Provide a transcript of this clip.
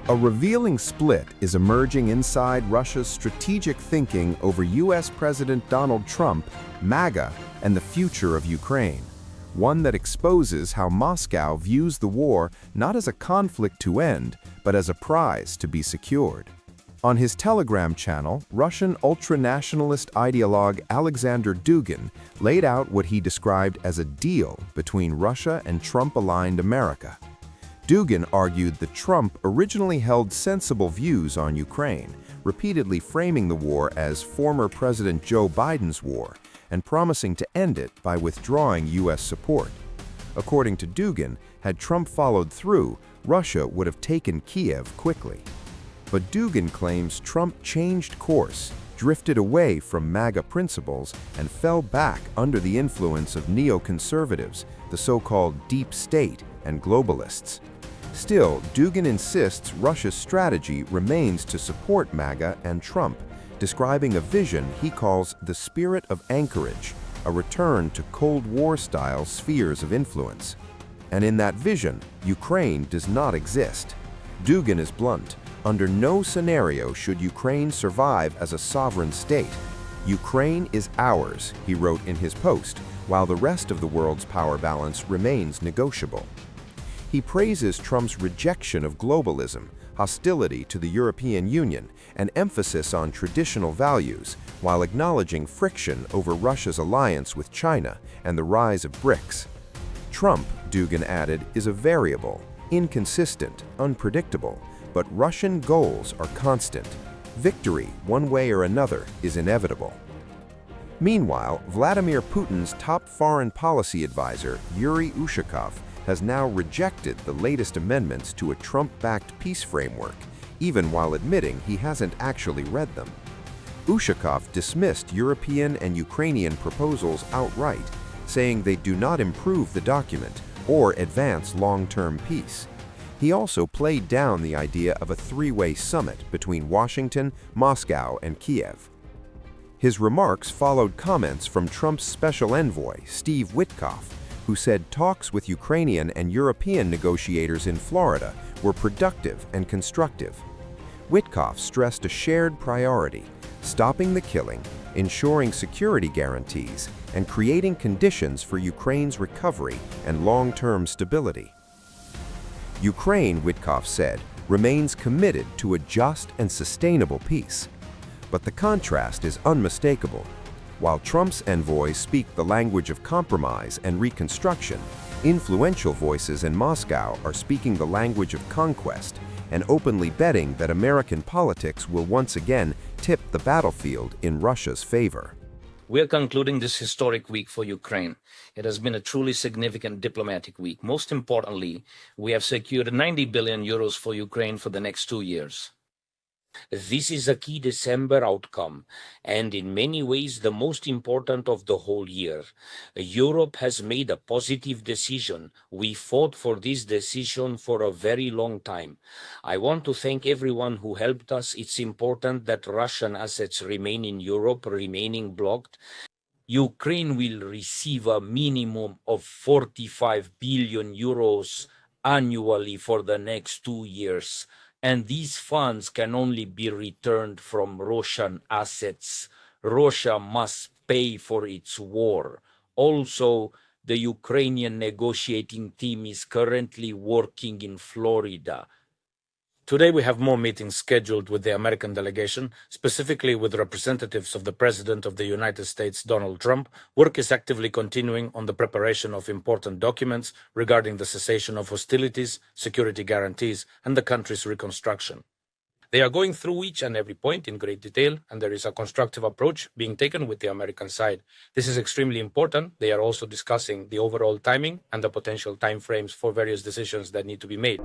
A revealing split is emerging inside Russia's strategic thinking over U.S. President Donald Trump, MAGA, and the future of Ukraine. One that exposes how Moscow views the war not as a conflict to end, but as a prize to be secured. On his Telegram channel, Russian ultra-nationalist ideologue Alexander Dugin laid out what he described as a deal between Russia and Trump-aligned America. Dugin argued that Trump originally held sensible views on Ukraine, repeatedly framing the war as former President Joe Biden's war and promising to end it by withdrawing U.S. support. According to Dugin, had Trump followed through, Russia would have taken Kiev quickly. But Dugin claims Trump changed course, drifted away from MAGA principles, and fell back under the influence of neoconservatives, the so-called deep state, and globalists. Still, Dugin insists Russia's strategy remains to support MAGA and Trump, describing a vision he calls the spirit of anchorage, a return to Cold War-style spheres of influence. And in that vision, Ukraine does not exist. Dugin is blunt. Under no scenario should Ukraine survive as a sovereign state. Ukraine is ours, he wrote in his post, while the rest of the world's power balance remains negotiable. He praises Trump's rejection of globalism, hostility to the European Union, and emphasis on traditional values, while acknowledging friction over Russia's alliance with China and the rise of BRICS. Trump, Dugin added, is a variable, inconsistent, unpredictable, but Russian goals are constant. Victory, one way or another, is inevitable. Meanwhile, Vladimir Putin's top foreign policy advisor, Yuri Ushakov, has now rejected the latest amendments to a Trump-backed peace framework, even while admitting he hasn't actually read them. Ushakov dismissed European and Ukrainian proposals outright, saying they do not improve the document or advance long-term peace. He also played down the idea of a three-way summit between Washington, Moscow, and Kiev. His remarks followed comments from Trump's special envoy, Steve Witkoff, who said talks with Ukrainian and European negotiators in Florida were productive and constructive. Witkoff stressed a shared priority: stopping the killing, ensuring security guarantees, and creating conditions for Ukraine's recovery and long-term stability. Ukraine, Witkoff said, remains committed to a just and sustainable peace. But the contrast is unmistakable. While Trump's envoys speak the language of compromise and reconstruction, influential voices in Moscow are speaking the language of conquest and openly betting that American politics will once again tip the battlefield in Russia's favor. We are concluding this historic week for Ukraine. It has been a truly significant diplomatic week. Most importantly, we have secured 90 billion euros for Ukraine for the next 2 years. This is a key December outcome, and in many ways the most important of the whole year. Europe has made a positive decision. We fought for this decision for a very long time. I want to thank everyone who helped us. It's important that Russian assets remain in Europe, remaining blocked. Ukraine will receive a minimum of 45 billion euros annually for the next 2 years. And these funds can only be returned from Russian assets. Russia must pay for its war. Also, the Ukrainian negotiating team is currently working in Florida. Today we have more meetings scheduled with the American delegation, specifically with representatives of the President of the United States, Donald Trump. Work is actively continuing on the preparation of important documents regarding the cessation of hostilities, security guarantees, and the country's reconstruction. They are going through each and every point in great detail, and there is a constructive approach being taken with the American side. This is extremely important. They are also discussing the overall timing and the potential timeframes for various decisions that need to be made.